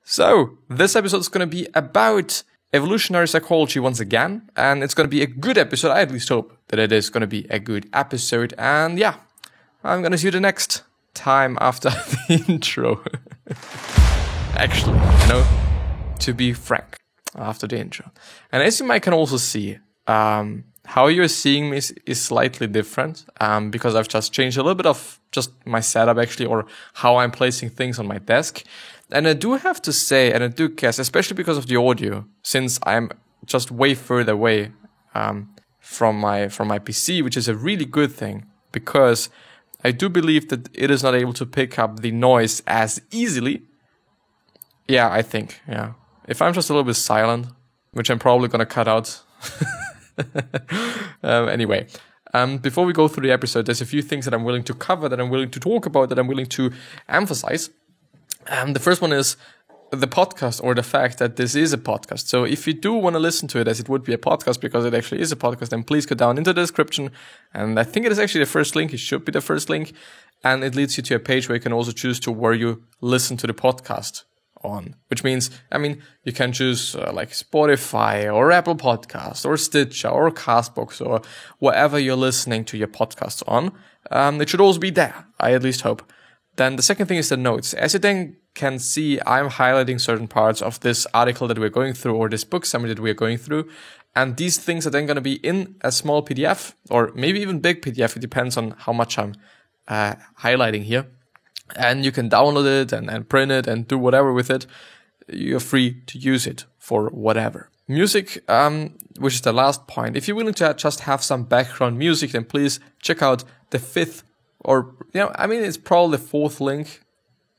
So, this episode is going to be about evolutionary psychology once again, and it's going to be a good episode. I at least hope that it is going to be a good episode, and yeah, I'm going to see you the next time after the intro. Actually, to be frank, after the intro. And as you might can also see, how you're seeing me is slightly different, because I've just changed a little bit of just my setup actually, or how I'm placing things on my desk. And I do have to say, and I do guess, especially because of the audio, since I'm just way further away from my PC, which is a really good thing, because I do believe that it is not able to pick up the noise as easily. Yeah, I think, yeah. If I'm just a little bit silent, which I'm probably going to cut out. Anyway, before we go through the episode, there's a few things that I'm willing to cover, that I'm willing to talk about, that I'm willing to emphasize. The first one is the podcast, or the fact that this is a podcast. So if you do want to listen to it as it would be a podcast, because it actually is a podcast, then please go down into the description. And I think it is actually the first link. It should be the first link. And it leads you to a page where you can also choose to where you listen to the podcast on. Which means, you can choose like Spotify or Apple Podcasts or Stitcher or Castbox or whatever you're listening to your podcasts on. It should also be there, I at least hope. Then the second thing is the notes. As you then can see, I'm highlighting certain parts of this article that we're going through, or this book summary that we're going through. And these things are then going to be in a small PDF, or maybe even big PDF. It depends on how much I'm highlighting here. And you can download it and print it and do whatever with it. You're free to use it for whatever. Music, which is the last point. If you're willing to just have some background music, then please check out the fifth, or, it's probably the fourth link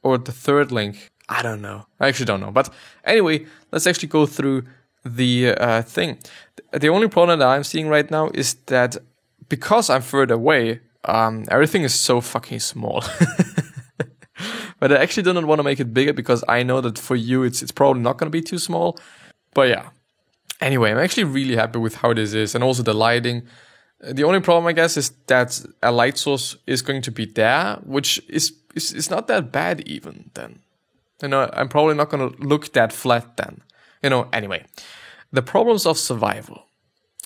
or the third link. I don't know. I actually don't know. But anyway, let's actually go through the thing. The only problem that I'm seeing right now is that because I'm further away, everything is so fucking small. But I actually do not want to make it bigger, because I know that for you it's probably not going to be too small. But yeah. Anyway, I'm actually really happy with how this is, and also the lighting. The only problem, I guess, is that a light source is going to be there, which is not that bad even then. I'm probably not going to look that flat then. Anyway. The problems of survival.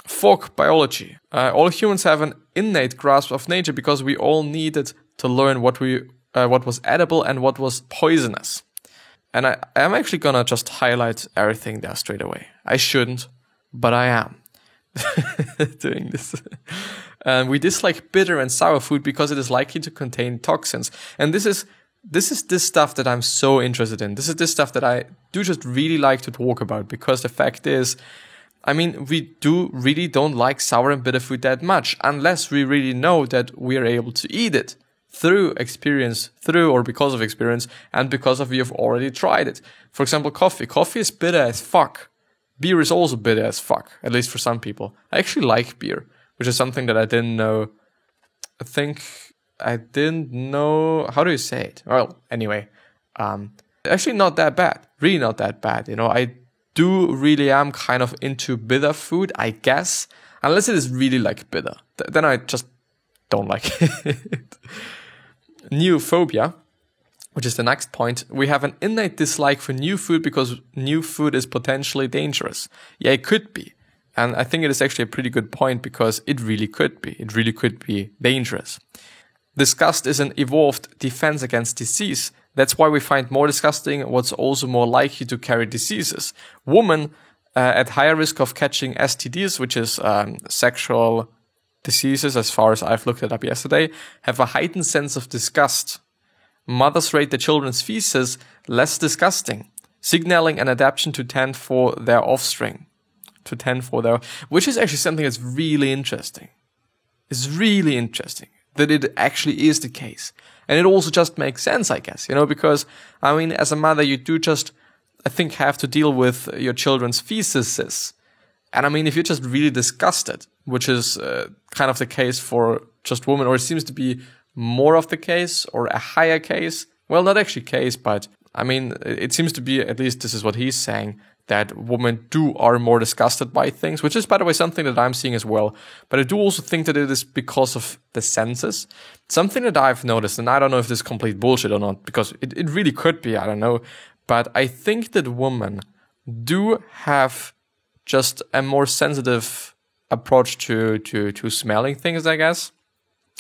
Folk biology. All humans have an innate grasp of nature, because we all needed to learn what was edible and what was poisonous. And I'm actually going to just highlight everything there straight away. I shouldn't, but I am. Doing this. And we dislike bitter and sour food because it is likely to contain toxins. And this is this stuff that I'm so interested in. This is this stuff that I do just really like to talk about, because the fact is, we really don't like sour and bitter food that much, unless we really know that we are able to eat it through experience, or because of experience, and because of we have already tried it. For example, coffee. Coffee is bitter as fuck. Beer is also bitter as fuck, at least for some people. I actually like beer, which is something that I didn't know. I think I didn't know. How do you say it? Well, anyway, actually not that bad. Really not that bad. I do really am kind of into bitter food, I guess. Unless it is really like bitter. Then I just don't like it. Neophobia, which is the next point. We have an innate dislike for new food because new food is potentially dangerous. Yeah, it could be. And I think it is actually a pretty good point, because it really could be. It really could be dangerous. Disgust is an evolved defense against disease. That's why we find more disgusting what's also more likely to carry diseases. Women at higher risk of catching STDs, which is sexual diseases, as far as I've looked it up yesterday, have a heightened sense of disgust. Mothers rate their children's feces less disgusting, signaling an adaptation to tend for their offspring. Which is actually something that's really interesting. It's really interesting that it actually is the case. And it also just makes sense, I guess, because, as a mother, you do just, I think, have to deal with your children's feces. And if you're just really disgusted, which is kind of the case for just women, or it seems to be more of the case, or a higher case. Well, not actually case, but it seems to be, at least this is what he's saying, that women are more disgusted by things, which is, by the way, something that I'm seeing as well. But I do also think that it is because of the senses. Something that I've noticed, and I don't know if this is complete bullshit or not, because it really could be, I don't know. But I think that women do have just a more sensitive approach to smelling things, I guess.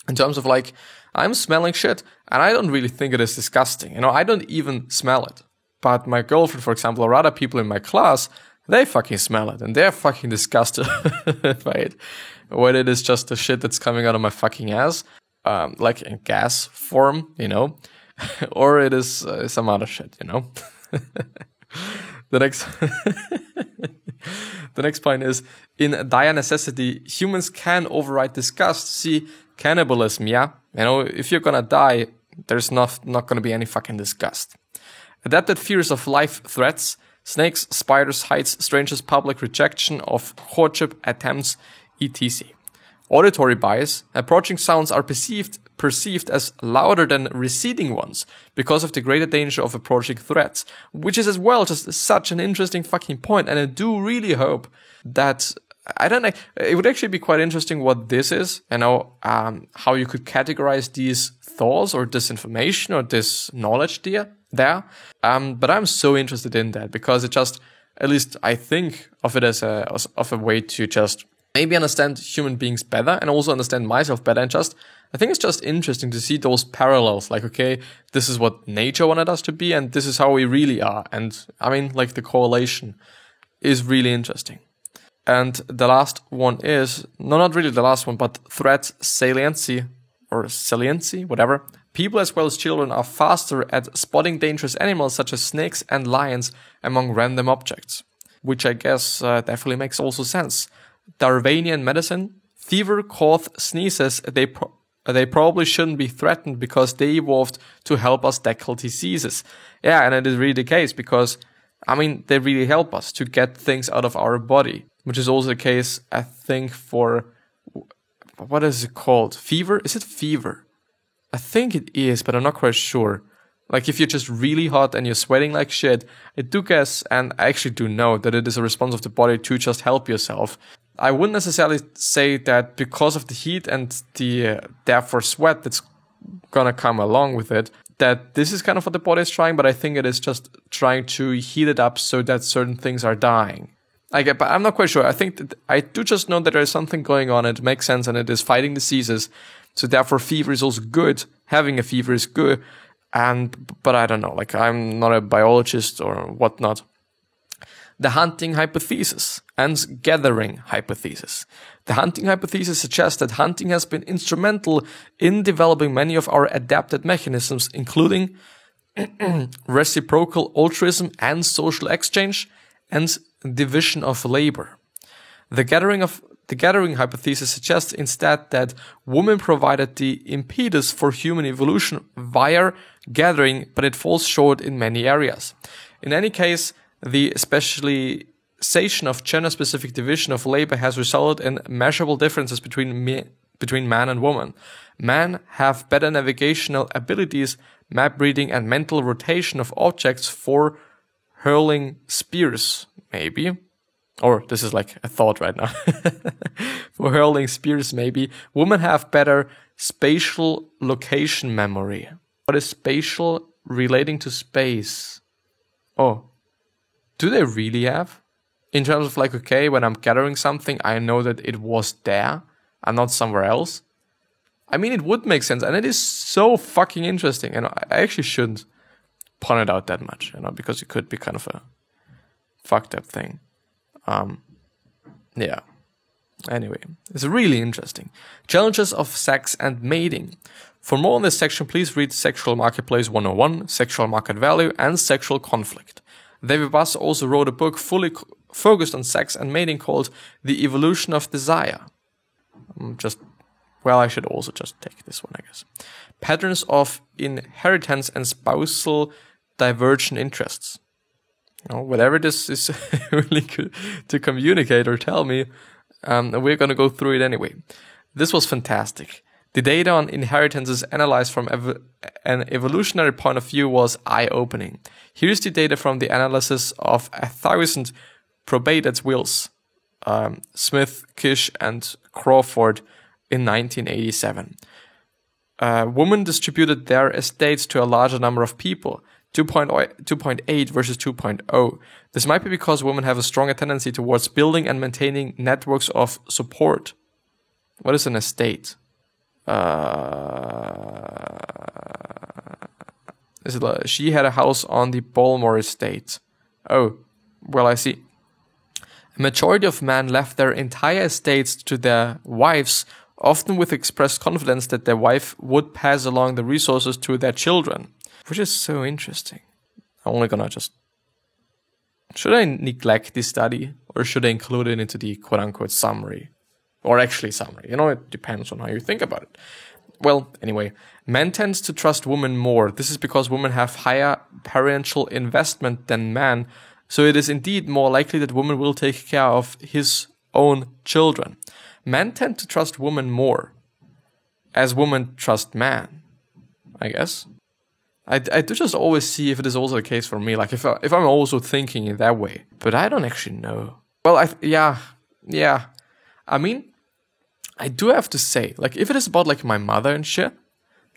In terms of like, I'm smelling shit and I don't really think it is disgusting. You know, I don't even smell it. But my girlfriend, for example, or other people in my class, they fucking smell it and they're fucking disgusted by it. Whether it is just the shit that's coming out of my fucking ass, like in gas form, you know, or it is some other shit, you know. The next point is, in dire necessity, humans can override disgust. See, cannibalism, yeah? You know, if you're gonna die, there's not gonna be any fucking disgust. Adapted fears of life threats, snakes, spiders, heights, strangers, public rejection of courtship attempts, etc. Auditory bias, approaching sounds are perceived as louder than receding ones because of the greater danger of approaching threats, which is as well just such an interesting fucking point. And I do really hope that, I don't know, it would actually be quite interesting what this is, you know, how you could categorize these thoughts or this information or this knowledge there. But I'm so interested in that because it just, at least I think of it as a way to just maybe understand human beings better and also understand myself better. And just, I think it's just interesting to see those parallels. Like, okay, this is what nature wanted us to be and this is how we really are. And I mean, like, the correlation is really interesting. And the last one is, no, not really the last one, but threat saliency or saliency, whatever. People as well as children are faster at spotting dangerous animals such as snakes and lions among random objects, which I guess definitely makes also sense. Darwinian medicine, fever, cough, sneezes, they probably shouldn't be threatened because they evolved to help us tackle diseases. Yeah, and it is really the case because, I mean, they really help us to get things out of our body, which is also the case, I think, for, what is it called? Fever? Is it fever? I think it is, but I'm not quite sure. Like, if you're just really hot and you're sweating like shit, I do guess, and I actually do know, that it is a response of the body to just help yourself. I wouldn't necessarily say that because of the heat and the therefore sweat that's gonna come along with it, that this is kind of what the body is trying, but I think it is just trying to heat it up so that certain things are dying. But I'm not quite sure. I think that I do just know that there is something going on. It makes sense, and it is fighting diseases. So therefore, fever is also good. Having a fever is good. But I don't know. Like, I'm not a biologist or whatnot. The hunting hypothesis and gathering hypothesis. The hunting hypothesis suggests that hunting has been instrumental in developing many of our adapted mechanisms, including reciprocal altruism and social exchange, and division of labor. The gathering hypothesis suggests instead that women provided the impetus for human evolution via gathering, but it falls short in many areas. In any case, the specialization of gender-specific division of labor has resulted in measurable differences between man and woman. Men have better navigational abilities, map reading, and mental rotation of objects for hurling spears, maybe. Or this is like a thought right now. For hurling spears, maybe. Women have better spatial location memory. What is spatial relating to space? Oh, do they really have? In terms of like, okay, when I'm gathering something, I know that it was there and not somewhere else. I mean, it would make sense, and it is so fucking interesting. And I actually shouldn't pun it out that much, because it could be kind of a fucked up thing. Yeah. Anyway, it's really interesting. Challenges of sex and mating. For more on this section, please read Sexual Marketplace 101, Sexual Market Value, and Sexual Conflict. David Buss also wrote a book fully focused on sex and mating called The Evolution of Desire. I should also just take this one, I guess. Patterns of inheritance and spousal divergent interests. Whatever this is really good to communicate or tell me, we're going to go through it anyway. This was fantastic. The data on inheritances analyzed from an evolutionary point of view was eye-opening. Here's the data from the analysis of 1,000 probated wills, Smith, Kish, and Crawford in 1987. Women distributed their estates to a larger number of people. 2.8 versus 2.0. This might be because women have a stronger tendency towards building and maintaining networks of support. What is an estate? She had a house on the Balmore estate. Oh, well, I see. A majority of men left their entire estates to their wives, often with expressed confidence that their wife would pass along the resources to their children. Which is so interesting. I'm only gonna just... Should I neglect this study? Or should I include it into the quote-unquote summary? Or actually summary. It depends on how you think about it. Well, anyway. Men tend to trust women more. This is because women have higher parental investment than men. So it is indeed more likely that women will take care of his own children. Men tend to trust women more. As women trust men. I guess. I do just always see if it is also the case for me, like if I'm also thinking in that way, but I don't actually know. Well, yeah. I mean, I do have to say, like if it is about like my mother and shit,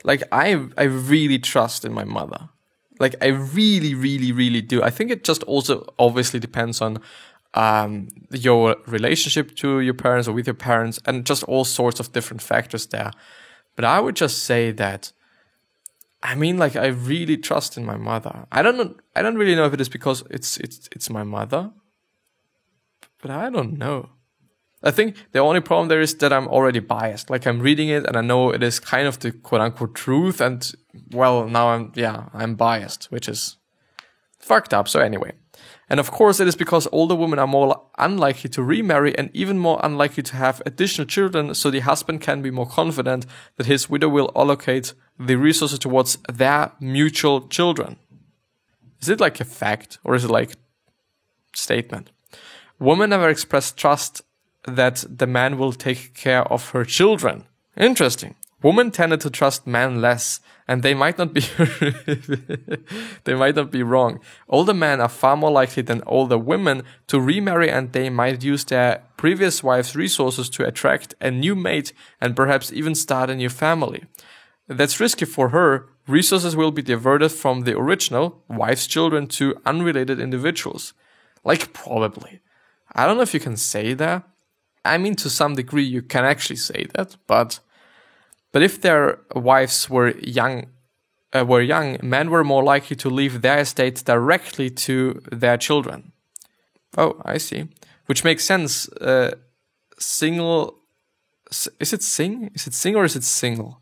like I really trust in my mother, like I really, really, really do. I think it just also obviously depends on your relationship to your parents or with your parents, and just all sorts of different factors there. But I would just say that. I mean, like, I really trust in my mother. I don't really know if it is because it's my mother, but I don't know. I think the only problem there is that I'm already biased. Like, I'm reading it and I know it is kind of the quote-unquote truth, and, well, now I'm biased, which is fucked up. So anyway. And of course, it is because older women are more unlikely to remarry and even more unlikely to have additional children, so the husband can be more confident that his widow will allocate the resources towards their mutual children. Is it like a fact or is it like statement? Women never express trust that the man will take care of her children. Interesting. Women tended to trust men less, and they might not be wrong. Older men are far more likely than older women to remarry, and they might use their previous wife's resources to attract a new mate and perhaps even start a new family. That's risky for her. Resources will be diverted from the original wife's children to unrelated individuals. Like, probably. I don't know if you can say that. I mean, to some degree, you can actually say that, but if their wives were young, men were more likely to leave their estate directly to their children. Oh, I see. Which makes sense. Single. Is it sing? Is it sing or is it single?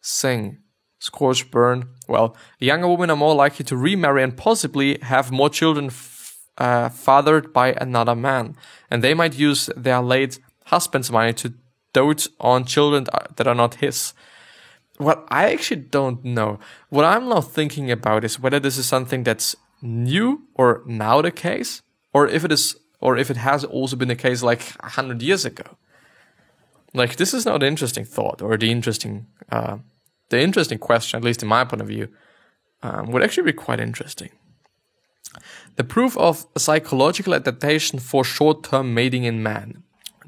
Sing. Scorch, burn. Well, younger women are more likely to remarry and possibly have more children fathered by another man. And they might use their late husband's money to dote on children that are not his. Well, I actually don't know. What I'm now thinking about is whether this is something that's new or now the case, or if it has also been the case like 100 years ago. Like, this is now the interesting thought, or the interesting question, at least in my point of view, would actually be quite interesting. The proof of psychological adaptation for short-term mating in man.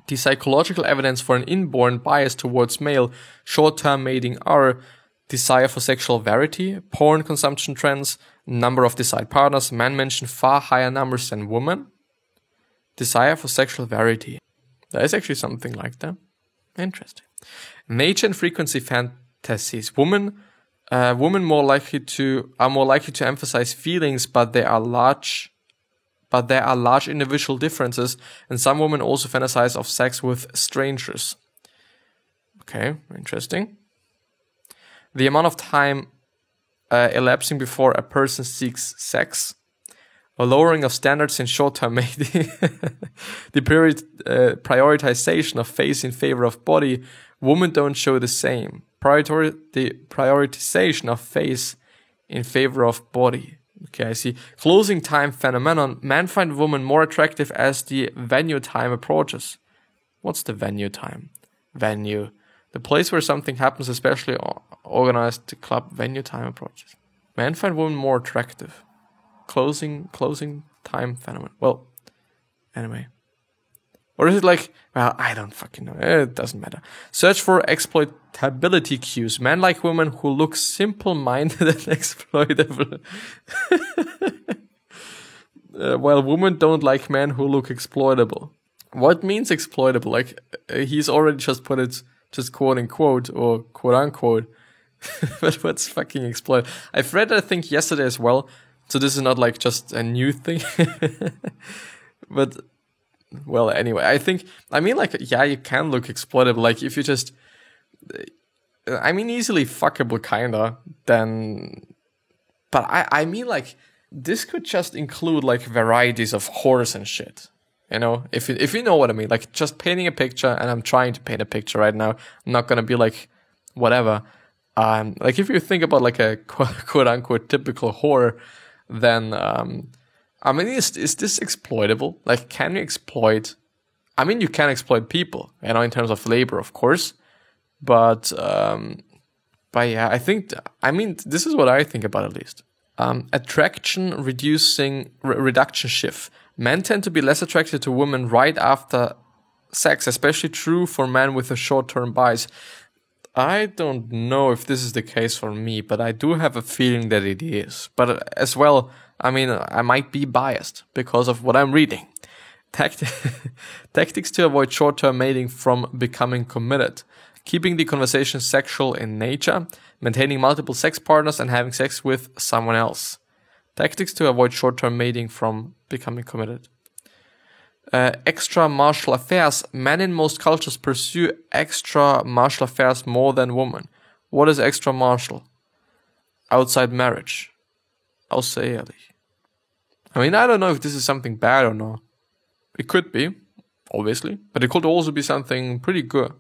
The psychological evidence for an inborn bias towards male short-term mating are desire for sexual variety, porn consumption trends, number of desired partners. Men mention far higher numbers than women. Desire for sexual variety. There is actually something like that. Interesting. Nature and frequency fantasies. Women are more likely to emphasize feelings, but there are large individual differences, and some women also fantasize of sex with strangers. Okay, interesting. The amount of time elapsing before a person seeks sex. A lowering of standards in short-term mating. The prioritization of face in favor of body. Women don't show the same. The prioritization of face in favor of body. Okay, I see. Closing time phenomenon. Men find women more attractive as the venue time approaches. What's the venue time? Venue. The place where something happens, especially organized the club. Venue time approaches. Men find women more attractive. Closing time phenomenon. Well, anyway. Or is it like, well, I don't fucking know. It doesn't matter. Search for exploitability cues. Men like women who look simple-minded and exploitable. While women don't like men who look exploitable. What means exploitable? Like, he's already just put it, just quote unquote, or quote unquote. But what's fucking exploit? I've read it, I think, yesterday as well. So this is not like just a new thing. But, well, anyway, I mean, like, yeah, you can look exploitable. Like, if you just, I mean, easily fuckable, kinda, then, but I mean, like, this could just include, like, varieties of whores and shit. You know, if you know what I mean, like, just painting a picture, and I'm trying to paint a picture right now. I'm not gonna be like, whatever. Like, if you think about, like, a quote unquote typical whore, then, I mean, is this exploitable? Like, can you exploit? I mean, you can exploit people, you know, in terms of labor, of course. But yeah, I mean, this is what I think about, at least. Attraction reduction shift. Men tend to be less attracted to women right after sex, especially true for men with a short-term bias. I don't know if this is the case for me, but I do have a feeling that it is. But as well, I mean, I might be biased because of what I'm reading. Tactics to avoid short-term mating from becoming committed. Keeping the conversation sexual in nature. Maintaining multiple sex partners and having sex with someone else. Tactics to avoid short-term mating from becoming committed. Extramarital affairs. Men in most cultures pursue extramarital affairs more than women. What is extramarital? Outside marriage. Außerehelich. I mean, I don't know if this is something bad or not. It could be, obviously, but it could also be something pretty good.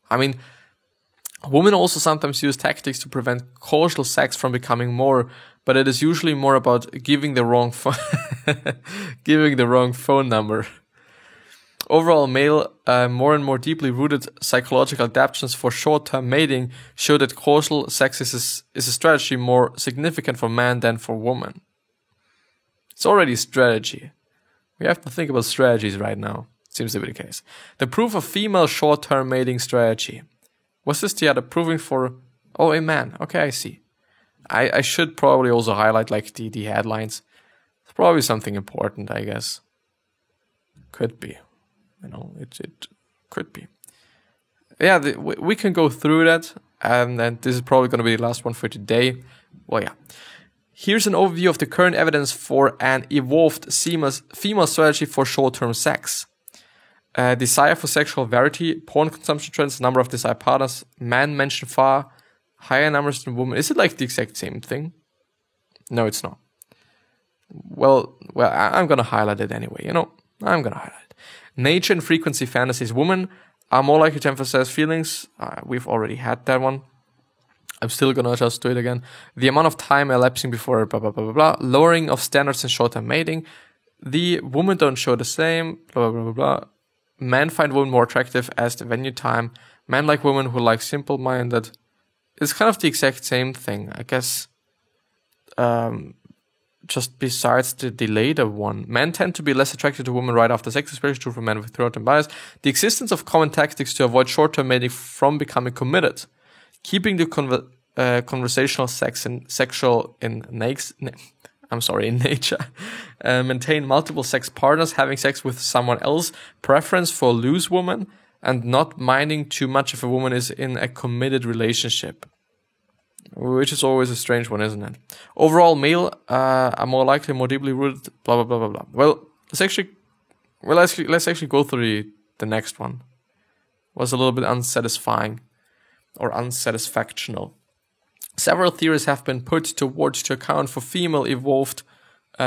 I mean, women also sometimes use tactics to prevent casual sex from becoming more, but it is usually more about giving the wrong phone number. Overall, male, more and more deeply rooted psychological adaptations for short-term mating show that casual sex is a strategy more significant for men than for women. It's already a strategy. We have to think about strategies right now. Seems to be the case. The proof of female short-term mating strategy. Was this the other proving for... Oh, a man. Okay, I see. I should probably also highlight, like, the headlines. It's probably something important, I guess. Could be. You know, it could be. Yeah, we can go through that. And then this is probably going to be the last one for today. Well, yeah. Here's an overview of the current evidence for an evolved female strategy for short-term sex. Desire for sexual variety, porn consumption trends, number of desired partners, men mention far higher numbers than women. Is it like the exact same thing? No, it's not. Well, I'm gonna highlight it anyway, you know? I'm gonna highlight it. Nature and frequency fantasies. Women are more likely to emphasize feelings. We've already had that one. I'm still gonna just do it again. The amount of time elapsing before blah, blah, blah, blah, blah. Lowering of standards in short-term mating. The women don't show the same, blah, blah, blah, blah. Men find women more attractive as the venue time. Men like women who like simple-minded. It's kind of the exact same thing, I guess. Just besides the later one. Men tend to be less attracted to women right after sex, especially true for men with short-term bias. The existence of common tactics to avoid short-term mating from becoming committed. Keeping the conversational sex and sexual in nature. Maintain multiple sex partners, having sex with someone else, preference for loose women, and not minding too much if a woman is in a committed relationship. Which is always a strange one, isn't it? Overall, male are more likely, more deeply rooted, blah, blah, blah, blah, blah. Well, let's actually go through the next one. It was a little bit unsatisfying or unsatisfactional. Several theories have been put to account for female evolved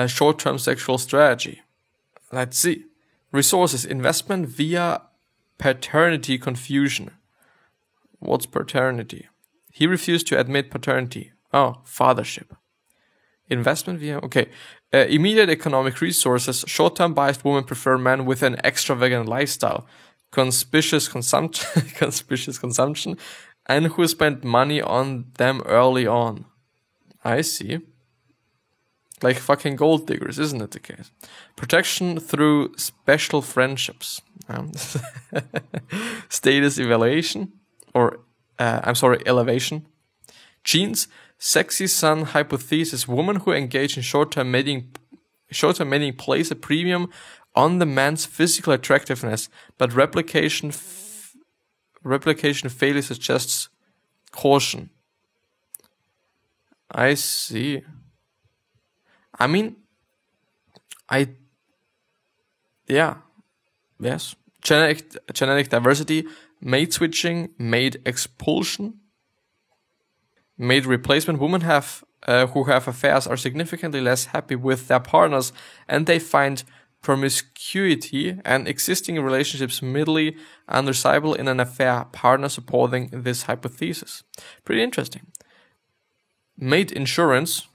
short-term sexual strategy. Let's see. Resources. Investment via paternity confusion. What's paternity? He refused to admit paternity. Oh, fathership. Investment via... Okay. Immediate economic resources. Short-term biased women prefer men with an extravagant lifestyle. Conspicuous consumption. And who spent money on them early on. I see. Like fucking gold diggers, isn't it the case? Protection through special friendships. Status evaluation, or elevation. Genes, sexy son hypothesis. Women who engage in short-term mating place a premium on the man's physical attractiveness, but replication failure suggests caution. I see. I mean, yes. Genetic diversity, mate switching, mate expulsion, mate replacement. Women who have affairs are significantly less happy with their partners, and they find promiscuity and existing relationships midly undesirable in an affair. Partner supporting this hypothesis. Pretty interesting. Mate insurance,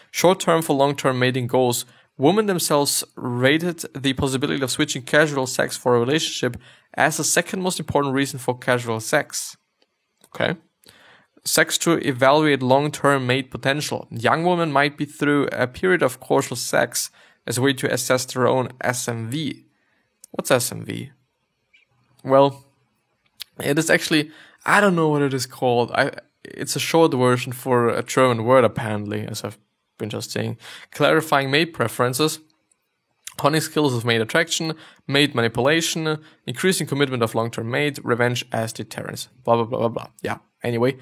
short-term for long-term mating goals. Women themselves rated the possibility of switching casual sex for a relationship as the second most important reason for casual sex. Okay. Sex to evaluate long-term mate potential. Young women might be through a period of casual sex as a way to assess their own SMV. What's SMV? Well, it is actually, I don't know what it is called. It's a short version for a German word, apparently, as I've been just saying. Clarifying mate preferences, honing skills of mate attraction, mate manipulation, increasing commitment of long-term mate, revenge as deterrence, blah, blah, blah, blah, blah. Yeah, anyway,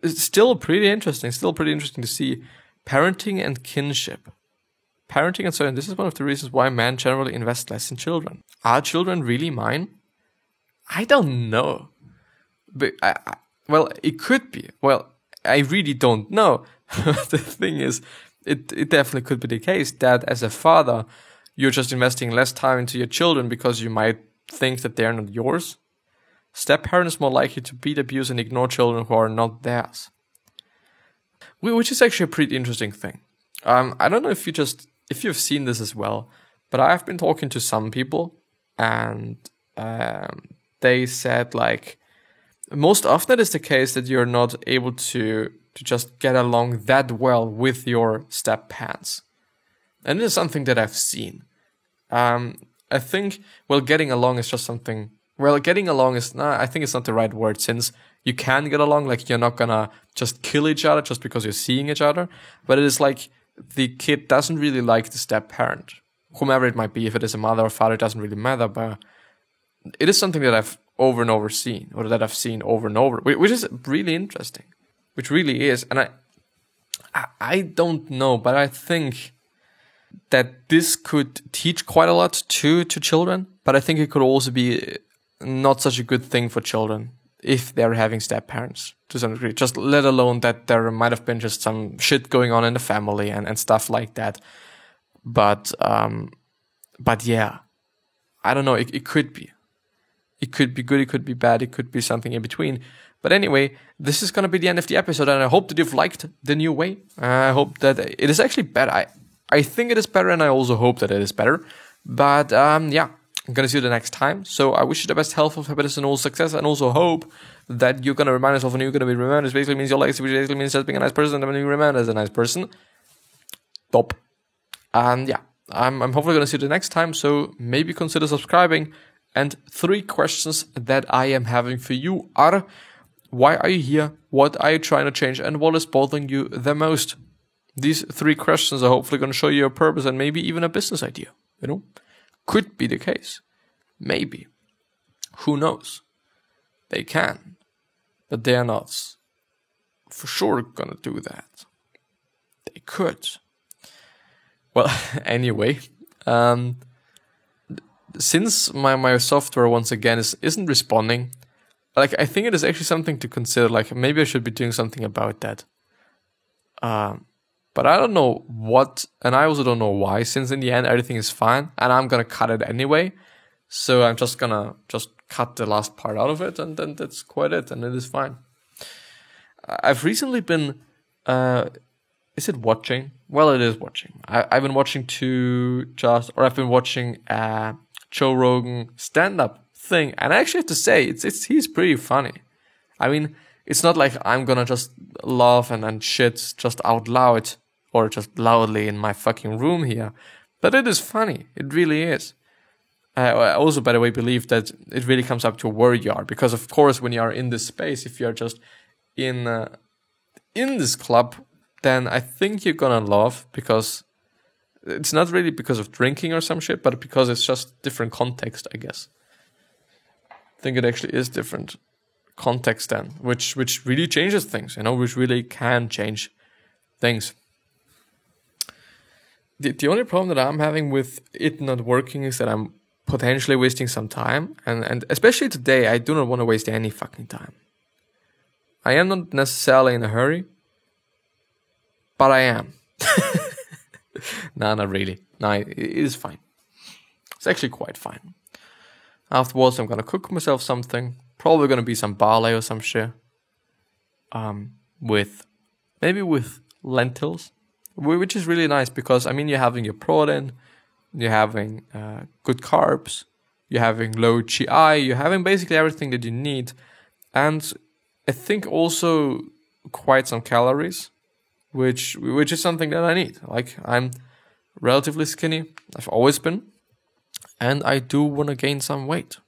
it's still pretty interesting to see parenting and kinship. Parenting and so on, this is one of the reasons why men generally invest less in children. Are children really mine? I don't know. But well, it could be. Well, I really don't know. The thing is, it definitely could be the case that as a father, you're just investing less time into your children because you might think that they're not yours. Step-parent is more likely to beat, abuse, and ignore children who are not theirs. Which is actually a pretty interesting thing. I don't know if you've seen this as well, but I've been talking to some people, and they said, like, most often it is the case that you're not able to just get along that well with your step-parents. And it is something that I've seen. I think, getting along is just something... getting along is... I think it's not the right word, since you can get along, like, you're not gonna just kill each other just because you're seeing each other. But it is like, the kid doesn't really like the step-parent. Whomever it might be, if it is a mother or father, it doesn't really matter, but it is something that I've over and over seen, or that I've seen over and over, which is really interesting, which really is. And I don't know, but I think that this could teach quite a lot to children, but I think it could also be not such a good thing for children if they're having step-parents to some degree, just let alone that there might have been just some shit going on in the family and stuff like that. But yeah, I don't know, it could be. It could be good, it could be bad, it could be something in between. But anyway, this is going to be the end of the episode, and I hope that you've liked the new way. I hope that it is actually better. I think it is better, and I also hope that it is better. But yeah, I'm going to see you the next time. So I wish you the best health, happiness, and all success, and also hope that you're going to remind yourself, and you're going to be remembered. This basically means your legacy, which basically means just being a nice person, and when you remembered as a nice person. Top. And yeah, I'm hopefully going to see you the next time, so maybe consider subscribing. And 3 questions that I am having for you are: why are you here? What are you trying to change? And what is bothering you the most? These 3 questions are hopefully going to show you a purpose and maybe even a business idea. You know, could be the case. Maybe. Who knows? They can. But they are not for sure going to do that. They could. Well, anyway, since my software once again isn't responding, like, I think it is actually something to consider. Like, maybe I should be doing something about that. But I don't know what, and I also don't know why, since in the end everything is fine, and I'm gonna cut it anyway. So I'm just gonna cut the last part out of it, and then that's quite it, and it is fine. I've recently been, is it watching? Well, it is watching. I've been watching I've been watching Joe Rogan stand-up thing, and I actually have to say, he's pretty funny. I mean, it's not like I'm gonna just laugh and shit just out loud or just loudly in my fucking room here. But it is funny. It really is. I also, by the way, believe that it really comes up to where you are. Because, of course, when you are in this space, if you're just in this club, then I think you're gonna love, because it's not really because of drinking or some shit, but because it's just different context, I guess. I think it actually is different context then, which really changes things, which really can change things. The only problem that I'm having with it not working is that I'm potentially wasting some time, and especially today, I do not want to waste any fucking time. I am not necessarily in a hurry, but I am. No, not really. No, it is fine. It's actually quite fine. Afterwards, I'm gonna cook myself something. Probably gonna be some barley or some shit. With lentils, which is really nice because you're having your protein, you're having good carbs, you're having low GI, you're having basically everything that you need, and I think also quite some calories, which is something that I need. Like, I'm relatively skinny, I've always been, and I do want to gain some weight.